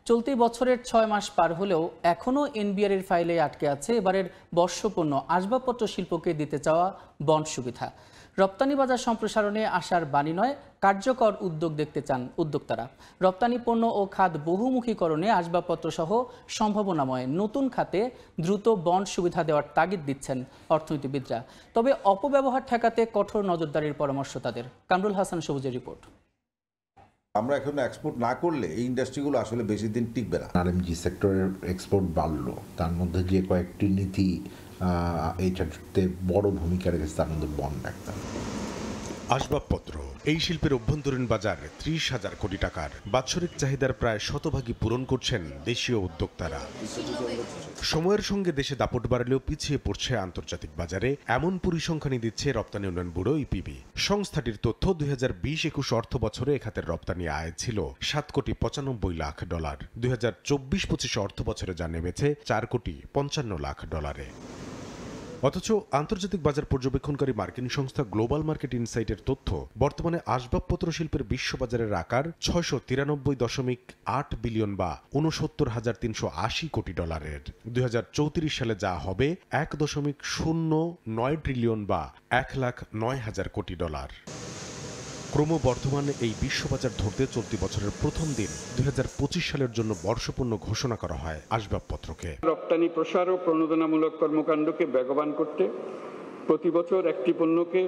চলতি বছরের ৬ মাস পার হলেও এখনও এনবিআর এর ফাইলে আটকে আছে এবারের বর্ষপণ্য আসবাবপত্র শিল্পকে দিতে চাওয়া বন্ড সুবিধা। রপ্তানি বাজার সম্প্রসারণে আসার বাণী নয়, কার্যকর উদ্যোগ দেখতে চান উদ্যোক্তারা। রপ্তানি পণ্য ও খাত বহুমুখীকরণে আসবাবপত্র সহ সম্ভাবনাময় নতুন খাতে দ্রুত বন্ড সুবিধা দেওয়ার তাগিদ দিচ্ছেন অর্থনীতিবিদরা। তবে অপব্যবহার ঠেকাতে কঠোর নজরদারির পরামর্শ তাদের। কামরুল হাসান সবুজের রিপোর্ট। আমরা এখন এক্সপোর্ট না করলে এই ইন্ডাস্ট্রিগুলো আসলে বেশি দিন টিকবে না। আরএমজি সেক্টরের এক্সপোর্ট বাড়লো, তার মধ্যে যে কয়েকটি নীতি এইটাতে বড় ভূমিকা রেখেছে, তার মধ্যে বন্ড একটা। আসবাবপত্র এই শিল্পের অভ্যন্তরীণ বাজার ৩০,০০০ কোটি টাকার। বাৎসরিক চাহিদার প্রায় শতভাগই পূরণ করছেন দেশীয় উদ্যোক্তারা। সময়ের সঙ্গে দেশে দাপট বাড়লেও পিছিয়ে পড়ছে আন্তর্জাতিক বাজারে, এমন পরিসংখ্যানই দিচ্ছে রপ্তানি উন্নয়ন ব্যুরো ইপিবি। সংস্থাটির তথ্য ২০২০-২১ অর্থ বছরে এ খাতের রপ্তানি আয় ছিল $7,95,00,000। ২০২৪-২৫ অর্থ বছরে যা নেমেছে $4,55,00,000। অথচ আন্তর্জাতিক বাজার পর্যবেক্ষণকারী মার্কিন সংস্থা গ্লোবাল মার্কেট ইনসাইটের তথ্য, বর্তমানে আসবাবপত্র শিল্পের বিশ্ববাজারের আকার $693.8 বিলিয়ন বা $৬৯,৩৮০ কোটি। ২০৩৪ সালে যা হবে $1.09 ট্রিলিয়ন বা $1,09,০০০ কোটি। ক্রমবর্ধমান এই বিশ্ববাজার ধরতে চলতি বছরের প্রথম দিন ২০২৫ সালের জন্য বর্ষপূর্ণ ঘোষণা করা হয় আসবাবপত্রকে। রপ্তানি প্রসার ও প্রণোদনামূলক কর্মকাণ্ডকে বেগবান করতে প্রতি বছর একটি পণ্যকে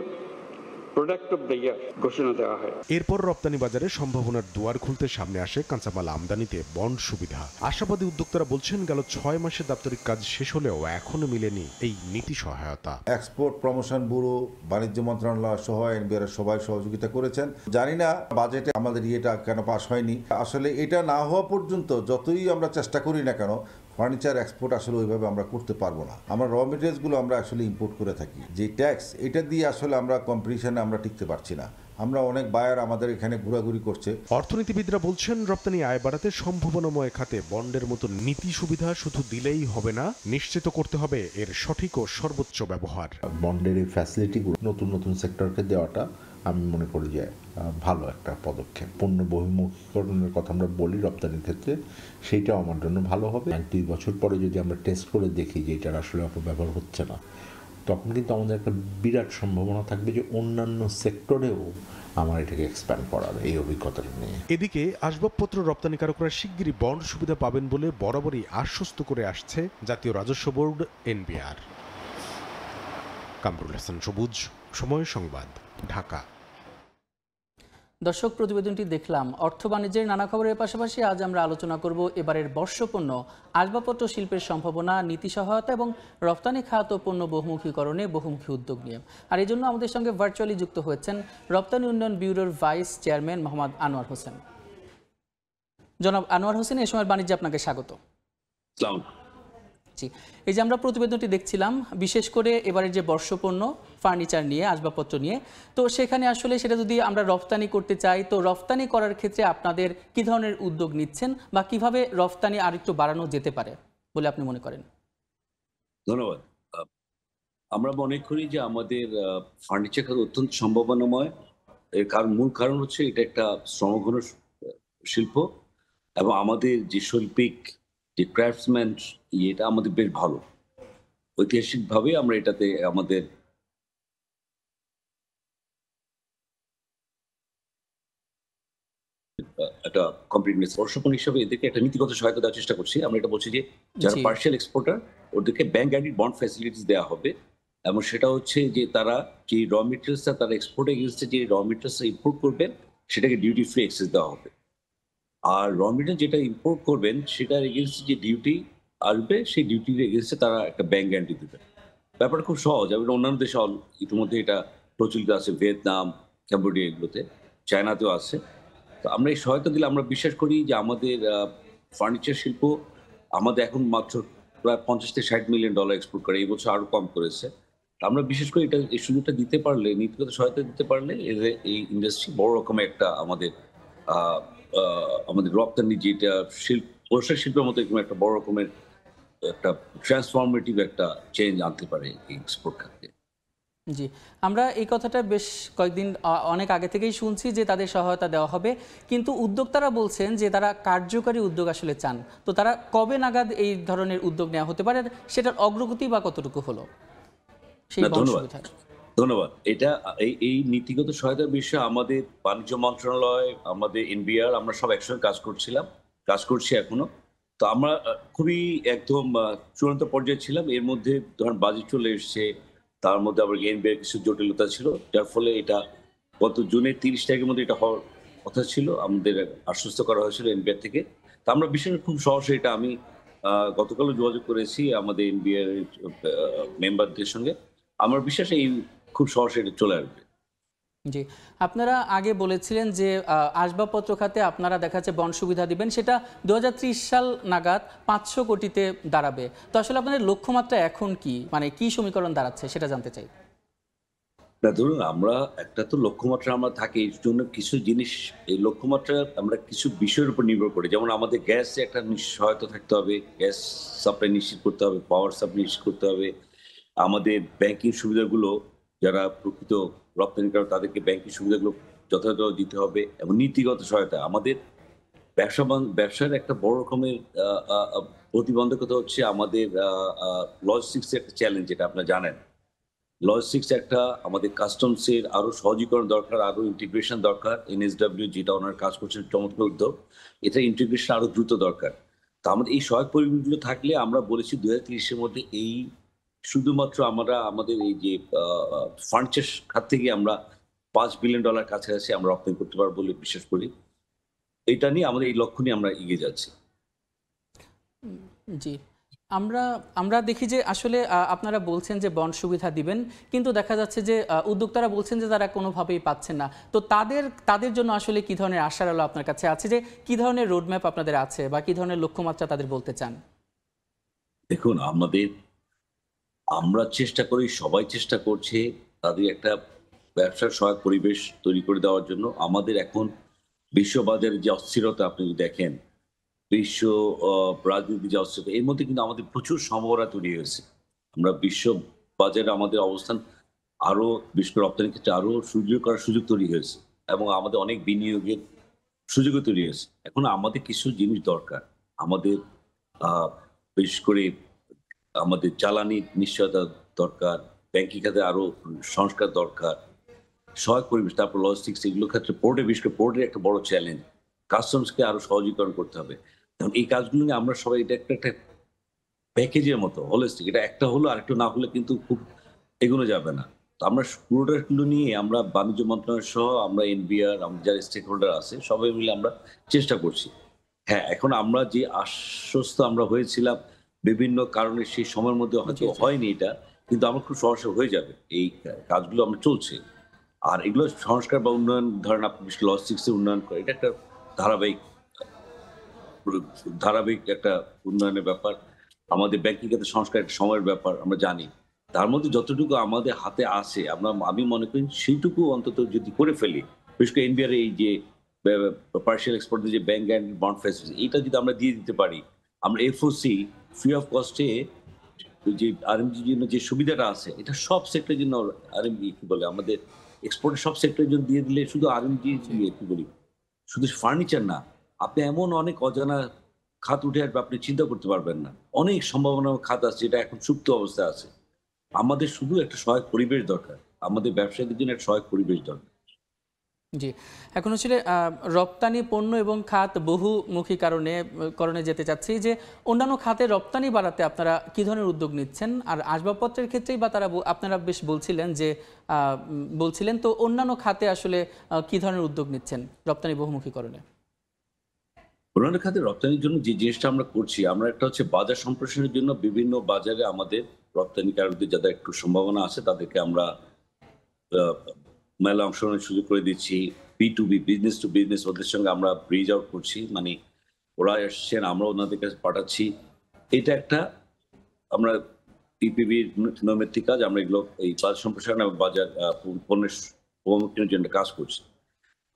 প্রোডাক্ট অফ দ্য ইয়ার ঘোষণা দেওয়া হয়। এরপর রপ্তানি বাজারে সম্ভাবনার দুয়ার খুলতে সামনে আসে কাঁচামাল আমদানিতে বন্ড সুবিধা। আশাবাদী উদ্যোক্তারা বলছেন, গেল ৬ মাসে দাপ্তরিক কাজ শেষ হলেও এখনো মিলেনি এই নীতি সহায়তা। এক্সপোর্ট প্রমোশন ব্যুরো, বাণিজ্য মন্ত্রণালয় সহ এনবিআর সবাই সহযোগিতা করেছেন। জানি না বাজেটে আমাদের ইয়েটা কেন পাস হয়নি। আসলে এটা না হওয়া পর্যন্ত যতই আমরা চেষ্টা করি না কেন, ফার্নিচার এক্সপোর্ট আসলে ওইভাবে আমরা করতে পারবো না। আমরা র মেটেরিয়ালসগুলো আমরা আসলে ইম্পোর্ট করে থাকি। যে ট্যাক্স, এটা দিয়ে আসলে আমরা কম্পিটিশনে আমরা টিকতে পারছি না। আমরা অনেক বায়ার আমাদের এখানে ঘোরাঘুরি করছে। অর্থনীতিবিদরা বলছেন, রপ্তানি আয় বাড়াতে সম্ভাবনাময় খাতে বন্ডের মতো নীতি সুবিধা শুধু দিলেই হবে না, নিশ্চিত করতে হবে এর সঠিক ও সর্বোচ্চ ব্যবহার। বন্ডের এই ফ্যাসিলিটিগুলো নতুন নতুন সেক্টরকে দেওয়াটা আমি মনে করি যে ভালো একটা পদক্ষেপ। পণ্য বহির্মুখীকরণের কথা আমরা বলি রপ্তানির ক্ষেত্রে, সেইটাও আমার জন্য ভালো হবে। 1-2 বছর পরে যদি আমরা টেস্ট করে দেখি যে এটার আসলে অপব্যবহার হচ্ছে না, তখন কিন্তু আমাদের একটা বিরাট সম্ভাবনা থাকবে যে অন্যান্য সেক্টরেও আমার এটাকে এক্সপ্যান্ড করার, এই অভিজ্ঞতাটা নিয়ে। এদিকে আসবাবপত্র রপ্তানিকারকরা শিগগিরই বন্ড সুবিধা পাবেন বলে বরাবরই আশ্বস্ত করে আসছে জাতীয় রাজস্ব বোর্ড এনবিআর। কামরুল হাসান সবুজ, সময় সংবাদ, ঢাকা। দর্শক, প্রতিবেদনটি দেখলাম। অর্থ বাণিজ্যের নানা খবরের পাশাপাশি আজ আমরা আলোচনা করব এবারের বর্ষপণ্য আসবাবপত্র শিল্পের সম্ভাবনা, নীতি সহায়তা এবং রপ্তানি খাত ও পণ্য বহুমুখীকরণে বহুমুখী উদ্যোগ নিয়ে। আর এই জন্য আমাদের সঙ্গে ভার্চুয়ালি যুক্ত হয়েছেন রপ্তানি উন্নয়ন ব্যুরোর ভাইস চেয়ারম্যান মোহাম্মদ আনোয়ার হোসেন। জনাব আনোয়ার হোসেন, এই সময় বাণিজ্যে আপনাকে স্বাগত। এই যে আমরা প্রতিবেদনটি দেখছিলাম, বিশেষ করে এবারের যে বর্ষপণ্য ফার্নিচার নিয়ে, আসবাবপত্র নিয়ে, তো সেখানে আসলে সেটা যদি আমরা রপ্তানি করতে চাই, তো রপ্তানি করার ক্ষেত্রে আপনাদের কি ধরনের উদ্যোগ নিচ্ছেন বা কিভাবে রপ্তানি আরেকটু বাড়ানো যেতে পারে বলে আপনি মনে করেন? ধন্যবাদ। আমরা মনে করি যে আমাদের ফার্নিচার খাত অত্যন্ত সম্ভাবনাময়। এর মূল কারণ হচ্ছে এটা একটা শ্রমঘন শিল্প এবং আমাদের যে শৈল্পিক যে ক্রাফটসম্যান, এটা আমাদের বেশ ভালো। ঐতিহাসিকভাবে আমরা এটাতে আমাদের একটা কমপ্লিটনেস বর্ষপণ হিসাবে এদেরকে একটা নীতিগত সহায়তা দেওয়ার চেষ্টা করছি। আমরা এটা বলছি যে যারা পার্শিয়াল এক্সপোর্টার, ওদেরকে ব্যাংক গ্যারান্টি বন্ড ফ্যাসিলিটিস দেওয়া হবে এবং সেটা হচ্ছে যে তারা যে র মেটেরিয়ালসটা তারা এক্সপোর্ট এগেন্সটে যে র মেটেরিয়ালস ইম্পোর্ট করবেন, সেটাকে ডিউটি ফ্রি অ্যাক্সেস দেওয়া হবে। আর র মেটেরিয়াল যেটা ইম্পোর্ট করবেন, সেটার এগেন্সটে যে ডিউটি আসবে, সেই ডিউটির এগেন্সটে তারা একটা ব্যাংক গ্যারান্টি দেবে। ব্যাপারটা খুব সহজ। এবং অন্যান্য দেশে ইতিমধ্যে এটা প্রচলিত আছে, ভিয়েতনাম, ক্যাম্বোডিয়া, এগুলোতে, চায়নাতেও আছে। তো আমরা এই সহায়তা দিলে আমরা বিশ্বাস করি যে আমাদের ফার্নিচার শিল্প আমাদের এখন মাত্র প্রায় $50-60 মিলিয়ন এক্সপোর্ট করে, এই বছর আরও কম করেছে। আমরা বিশেষ করে এটা এই সুযোগটা দিতে পারলে, নীতিগত সহায়তা দিতে পারলে এই ইন্ডাস্ট্রি বড় রকমের একটা আমাদের রপ্তানি যেটা পোশাক শিল্পের মতো এরকম একটা বড় রকমের একটা ট্রান্সফরমেটিভ একটা চেঞ্জ আনতে পারে এই এক্সপোর্ট খাতে। জি, আমরা এই কথাটা বেশ কয়েকদিন অনেক আগে থেকেই শুনছি যে তাদের সহায়তা দেওয়া হবে, কিন্তু উদ্যোক্তারা বলছেন যে তারা কার্যকরী উদ্যোগ আসলে চান। তো তারা কবে নাগাদ এই ধরনের উদ্যোগ নেওয়া হতে পারে, সেটার অগ্রগতি বা কতটুকু হলো সেই বন্ড সুবিধার? ধন্যবাদ। এটা এই নীতিগত সহায়তার বিষয়ে আমাদের বাণিজ্য মন্ত্রণালয়, আমাদের এনবিআর, আমরা সব একসঙ্গে কাজ করছি এখনো। তো আমরা খুবই একদম চূড়ান্ত পর্যায়ে ছিলাম। এর মধ্যে ধরেন বাজেট চলে এসছে, তার মধ্যে আবার এনবিআর কিছু জটিলতা ছিল, যার ফলে এটা গত জুনের 30 তারিখের মধ্যে এটা হওয়ার কথা ছিল। আমাদের আশ্বস্ত করা হয়েছিল এনবিআর থেকে। তো আমরা বিষয়টা খুব সহজে, এটা আমি গতকালও যোগাযোগ করেছি আমাদের এনবিআর মেম্বারদের সঙ্গে। আমার বিশ্বাস এই খুব সহজে এটা চলে আসবে। জি, আপনারা আগে বলেছিলেন যে আসবাবপত্র খাতে আপনারা দেখা যাচ্ছে বন্ড সুবিধা দিবেন, সেটা 2030 সাল নাগাদ 500 কোটিতে দাঁড়াবে। তো আসলে আপনাদের লক্ষ্যমাত্রা এখন কি, মানে কি সমীকরণ দাঁড়াচ্ছে সেটা জানতে চাই। না, ধরুন আমরা একটা তো লক্ষ্যমাত্রা আমরা থাকে, এর জন্য কিছু জিনিস, এই লক্ষ্যমাত্রা আমরা কিছু বিষয়ের উপর নির্ভর করি। যেমন আমাদের গ্যাসে একটা সহায়তা থাকতে হবে, গ্যাস সাপ্লাই নিশ্চিত করতে হবে, পাওয়ার সাপ্লাই নিশ্চিত করতে হবে। আমাদের ব্যাংকিং সুবিধাগুলো, যারা প্রকৃত রপ্তানিকারক তাদেরকে ব্যাংকিং সুবিধাগুলো যথাযথ দিতে হবে, এবং নীতিগত সহায়তা। আমাদের ব্যবসার একটা বড় রকমের প্রতিবন্ধকতা হচ্ছে আমাদের লজিস্টিক্স এর একটা চ্যালেঞ্জ, যেটা আপনারা জানেন। লজিস্টিক্স একটা, আমাদের কাস্টমসের আরো সহজীকরণ দরকার, আরো ইন্টিগ্রেশন দরকার। এনএসডব্লিউ যেটা ওনার কাজ করছেন, চমৎকার উদ্যোগ, এটা ইন্টিগ্রেশন আরো দ্রুত দরকার। তো আমাদের এই সহায়ক পরিমাণগুলো থাকলে, আমরা বলেছি 2030-এর মধ্যে এই শুধুমাত্র আমরা আমাদের এই যে ফার্নিচার খাত থেকে আমরা $5 বিলিয়ন কাছাকাছি আমরা রপ্তানি করতে পারবো বলে বিশ্বাস করি। এটা নিয়ে আমাদের এই লক্ষ্য নিয়ে আমরা এগিয়ে যাচ্ছি। জি, আমরা আমরা দেখি যে আসলে আপনারা বলছেন যে বন্ড সুবিধা দিবেন, কিন্তু দেখা যাচ্ছে যে উদ্যোক্তারা বলছেন যে তারা কোনোভাবেই পাচ্ছেন না। তো তাদের জন্য আসলে কি ধরনের আশার আলো আপনার কাছে আছে, যে কি ধরনের রোডম্যাপ আপনাদের আছে বা কি ধরনের লক্ষ্যমাত্রা তাদের বলতে চান? দেখুন, আমরা চেষ্টা করি, সবাই চেষ্টা করছে তাদের একটা ব্যবসার সহায়ক পরিবেশ তৈরি করে দেওয়ার জন্য। আমাদের এখন বিশ্ববাজারে যে অস্থিরতা আপনি যদি দেখেন, বিশ্ব রাজনীতি যে অস্থিরতা, এর মধ্যে কিন্তু আমাদের প্রচুর সম্ভাবনা তৈরি হয়েছে। আমরা বিশ্ব বাজারে আমাদের অবস্থান আরো, বিশেষ করে রপ্তানির ক্ষেত্রে আরো সুযোগ করার সুযোগ তৈরি হয়েছে, এবং আমাদের অনেক বিনিয়োগের সুযোগও তৈরি হয়েছে। এখন আমাদের কিছু জিনিস দরকার। আমাদের বিশেষ করে আমাদের জ্বালানির নিশ্চয়তা দরকার, ব্যাংকিং খাতে আরো সংস্কার দরকার, সহায়ক পরিবেশ, তারপর লজিস্টিক্স, এগুলো ক্ষেত্রে পোর্টে, বিশেষ করে পোর্টের একটা বড় চ্যালেঞ্জ। কাস্টমসকে আরো সহজীকরণ করতে হবে। কারণ এই কাজগুলো নিয়ে আমরা সবাই, এটা একটা প্যাকেজের মতো হোলিস্টিক, এটা একটা হলো, আরেকটা না হলে কিন্তু খুব এগোনো যাবে না। তো আমরা পুরোটাগুলো নিয়ে, আমরা বাণিজ্য মন্ত্রণালয় সহ, আমরা এনবিআর, আমাদের যারা স্টেক হোল্ডার আছে, সবাই মিলে আমরা চেষ্টা করছি। হ্যাঁ, এখন আমরা যে আশ্বস্ত আমরা হয়েছিলাম বিভিন্ন কারণে, সেই সময়ের মধ্যে হয়তো হয়নি এটা, কিন্তু আমরা খুব সহজে হয়ে যাবে। এই কাজগুলো আমরা চলছে। আর এগুলো সংস্কার বা উন্নয়ন, ধরেন আপনি লজিস্টিক্সের উন্নয়ন করে, এটা একটা ধারাবাহিক একটা উন্নয়নের ব্যাপার। আমাদের ব্যাংকিং খাতে সংস্কার একটা সময়ের ব্যাপার, আমরা জানি। তার মধ্যে যতটুকু আমাদের হাতে আসে, আমি মনে করি সেইটুকু অন্তত যদি করে ফেলি, বিশেষ করে এনবিআর এই যে পার্সিয়াল এক্সপোর্টের যে ব্যাংক গ্যারান্টি বন্ড ফ্যাসিলিটি, এটা যদি আমরা দিয়ে দিতে পারি, আমরা এফওসি ফ্রি অফ কস্টে যে আরএমজির জন্য যে সুবিধাটা আছে, এটা সব সেক্টরের জন্য, আরএমজি কি বলে, আমাদের এক্সপোর্টের সব সেক্টরের জন্য দিয়ে দিলে, শুধু আরএমজি কি বলি, শুধু ফার্নিচার না, আপনি এমন অনেক অজানা খাত উঠে আসবে, আপনি চিন্তা করতে পারবেন না। অনেক সম্ভাবনা খাত আছে যেটা এখন সুপ্ত অবস্থায় আছে। আমাদের শুধু একটা সহায়ক পরিবেশ দরকার, আমাদের ব্যবসায়ীদের জন্য একটা সহায়ক পরিবেশ দরকার। জি, এখন আসলে রপ্তানি পণ্য এবং খাত বহুমুখী করণে যেতে চাচ্ছি, যে অন্যান্য খাতে রপ্তানি বাড়াতে আপনারা কি ধরনের উদ্যোগ নিচ্ছেন? আর আসবাবপত্রের ক্ষেত্রেই বা আপনারা বেশ বলছিলেন, তো অন্যান্য খাতে আসলে কি ধরনের উদ্যোগ নিচ্ছেন রপ্তানি বহুমুখীকরণে? অন্যান্য খাতে রপ্তানির জন্য যে জিনিসটা আমরা করছি, আমরা একটা হচ্ছে বাজার সম্প্রসারণের জন্য বিভিন্ন বাজারে আমাদের রপ্তানিকারকদের যাদের একটু সম্ভাবনা আছে, তাদেরকে আমরা মেলা অংশগ্রহণের সুযোগ করে দিচ্ছি। B2B, বিজনেস টু বিজনেস, ওদের সঙ্গে আমরা ব্রিজ আউট করছি, মানে ওরা এসছেন, আমরা ওনাদের কাছে পাঠাচ্ছি। এটা একটা আমরা পিপিবির নৈমিত্তিক কাজ, আমরা এগুলো এই বাজার সম্প্রসারণ এবং বাজার পণ্যের প্রমোশনের জন্য কাজ করছি।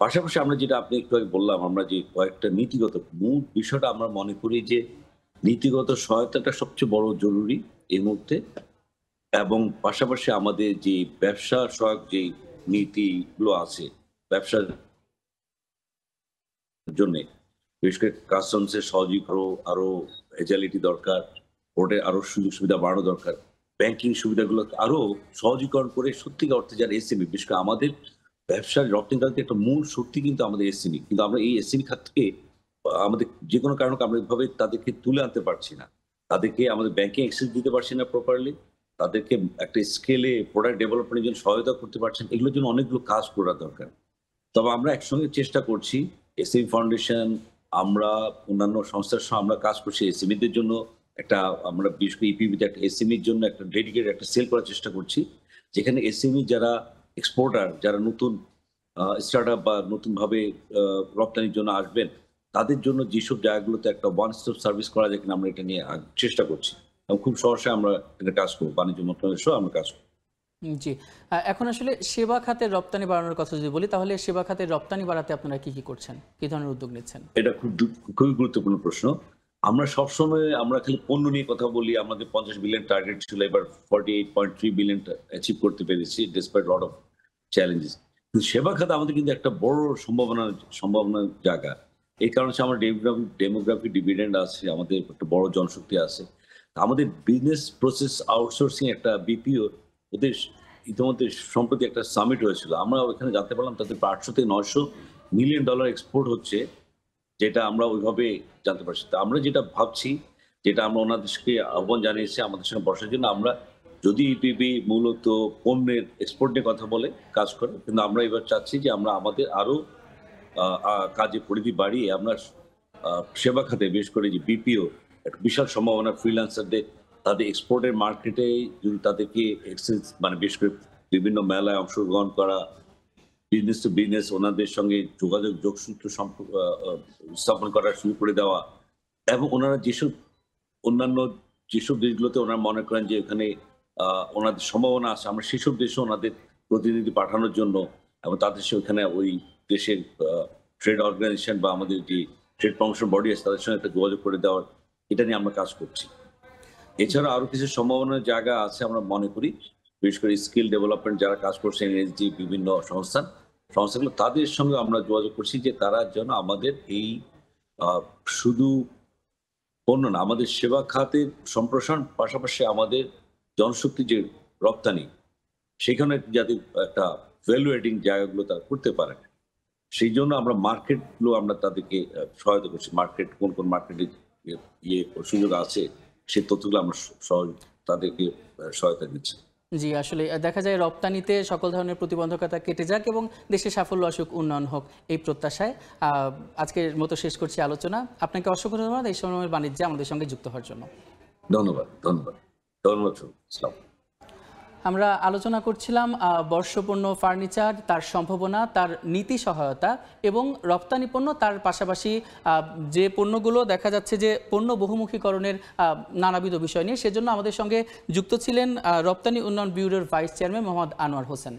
পাশাপাশি আমরা যেটা আপনি একটু আগে বললাম, আমরা যে কয়েকটা নীতিগত মূল বিষয়টা, আমরা মনে করি যে নীতিগত সহায়তাটা সবচেয়ে বড় জরুরি এই মুহূর্তে। এবং পাশাপাশি আমাদের যে ব্যবসা সহায়ক যে নীতিগুলো আছে ব্যবসার জন্য, বিশেষ করে কাস্টমসের সহজীকরণ আরো এজালিটি দরকার, কোর্টে আরো সুযোগ সুবিধা বাড়ানো দরকার, ব্যাংকিং সুবিধাগুলো আরো সহজীকরণ করে সত্যিকার অর্থে যারা এসএমই, বিশেষ করে আমাদের ব্যবসার রপ্তানিকারীদের একটা মূল শক্তি কিন্তু আমাদের এসএমই, কিন্তু আমরা এই এসএমই খাত থেকে আমাদের যে কোনো কারণে আমরা এইভাবে তাদেরকে তুলে আনতে পারছি না, তাদেরকে আমাদের ব্যাংকিং অ্যাক্সেস দিতে পারছি না প্রপারলি, তাদেরকে একটা স্কেলে প্রোডাক্ট ডেভেলপমেন্টের জন্য সহায়তা করতে পারছেন, এগুলোর জন্য অনেকগুলো কাজ করা দরকার। তবে আমরা একসঙ্গে চেষ্টা করছি, এসএমই ফাউন্ডেশন, আমরা অন্যান্য সংস্থার সঙ্গে আমরা কাজ করছি এসএমইদের জন্য একটা, আমরা বিশেষ করে ইপিবিতে একটা এসএমইর জন্য একটা ডেডিকেটেড একটা সেল করার চেষ্টা করছি, যেখানে এসএমই যারা এক্সপোর্টার, যারা নতুন স্টার্টআপ বা নতুনভাবে রপ্তানির জন্য আসবেন, তাদের জন্য যেসব জায়গাগুলোতে একটা ওয়ান স্টপ সার্ভিস করা যায় কিনা আমরা এটা নিয়ে চেষ্টা করছি এবং খুব সহসে আমরা এটা কাজ করবো, বাণিজ্য মন্ত্রণালয়ের সহ আমরা কাজ করবো। জি, এখন আসলে সেবা খাতের রপ্তানি বাড়ানোর কথা যদি বলি, তাহলে সেবা খাতের রপ্তানি বাড়াতে আপনারা কি কি করছেন, কি ধরনের উদ্যোগ নিচ্ছেন? এটা খুবই গুরুত্বপূর্ণ প্রশ্ন। আমরা সবসময় আমরা খালি পণ্য নিয়ে কথা বলি, আমাদের 50 বিলিয়ন টার্গেট ছিল, এবার 48.3 বিলিয়ন অ্যাচিভ করতে পেরেছি ডিসপাইট লট অফ চ্যালেঞ্জেস। কিন্তু সেবা খাতে আমাদের কিন্তু একটা বড় সম্ভাবনার জায়গা, এই কারণে আমার ডেমোগ্রাফি ডিভিডেন্ড আছে, আমাদের একটা বড় জনশক্তি আছে, আমাদের বিজনেস প্রসেস আউটসোর্সিং একটা বিপিও ওদের ইতিমধ্যে সম্প্রতি একটা সামিট হয়েছিল, আমরা ওখানে জানতে পারলাম তাদের 800 থেকে 900 মিলিয়ন ডলার এক্সপোর্ট হচ্ছে, যেটা আমরা ওইভাবে জানতে পারছি। তা আমরা যেটা ভাবছি, যেটা আমরা ওনাদেরকে আহ্বান জানিয়েছি আমাদের সঙ্গে বসার জন্য, আমরা যদি ইপিবি মূলত পণ্যের এক্সপোর্ট নিয়ে কথা বলে কাজ করে, কিন্তু আমরা এবার চাচ্ছি যে আমরা আমাদের আরো কাজে পরিধি বাড়িয়ে আমরা সেবা খাতে বিশেষ করে যে বিপিও একটা বিশাল সম্ভাবনা, ফ্রিল্যান্সারদের তাদের এক্সপোর্টের মার্কেটে যদি তাদেরকে এক্সচেঞ্জ মানে বিশেষ করে বিভিন্ন মেলায় অংশগ্রহণ করা, বিজনেস টু বিজনেস ওনাদের সঙ্গে যোগসূত্র স্থাপন করা শুরু করে দেওয়া, এবং ওনারা অন্যান্য যেসব দেশগুলোতে ওনারা মনে করেন যে এখানে ওনাদের সম্ভাবনা আছে, আমরা সেসব দেশে ওনাদের প্রতিনিধি পাঠানোর জন্য এবং তাদের সঙ্গে ওখানে ওই দেশের ট্রেড অর্গানাইজেশন বা আমাদের যে ট্রেড প্রমোশন বডি আছে তাদের সঙ্গে একটা যোগাযোগ করে দেওয়ার, এটা নিয়ে আমরা কাজ করছি। এছাড়া আরো কিছু সম্ভাবনার জায়গা আছে আমরা মনে করি, বিশেষ করে স্কিল ডেভেলপমেন্ট যারা কাজ করছে এনএসডি বিভিন্ন সংস্থাগুলো, তাদের সঙ্গে আমরা যোগাযোগ করছি যে তারা যেন আমাদের এই শুধু পণ্য না, আমাদের সেবা খাতের সম্প্রসারণ পাশাপাশি আমাদের জনশক্তি যে রপ্তানি, সেখানে যাতে একটা ভ্যালু এডিং জায়গাগুলো তারা করতে পারে, সেই জন্য আমরা মার্কেটগুলো আমরা তাদেরকে সহায়তা করছি, মার্কেট কোন কোন মার্কেটে সুযোগ আছে সেই তথ্যগুলো আমরা তাদেরকে সহায়তা দিচ্ছি। জি, আসলে দেখা যায় রপ্তানিতে সকল ধরনের প্রতিবন্ধকতা কেটে যাক এবং দেশে সাফল্য আসুক, উন্নয়ন হোক, এই প্রত্যাশায় আজকের মতো শেষ করছি আলোচনা। আপনাকে অসংখ্য ধন্যবাদ এই সময়ের বাণিজ্যে আমাদের সঙ্গে যুক্ত হওয়ার জন্য। ধন্যবাদ। আমরা আলোচনা করছিলাম বর্ষপণ্য ফার্নিচার, তার সম্ভাবনা, তার নীতি সহায়তা এবং রপ্তানি পণ্য, তার পাশাপাশি যে পণ্যগুলো দেখা যাচ্ছে যে পণ্য বহুমুখীকরণের নানাবিধ বিষয় নিয়ে। সেজন্য আমাদের সঙ্গে যুক্ত ছিলেন রপ্তানি উন্নয়ন ব্যুরোর ভাইস চেয়ারম্যান মোহাম্মদ আনোয়ার হোসেন।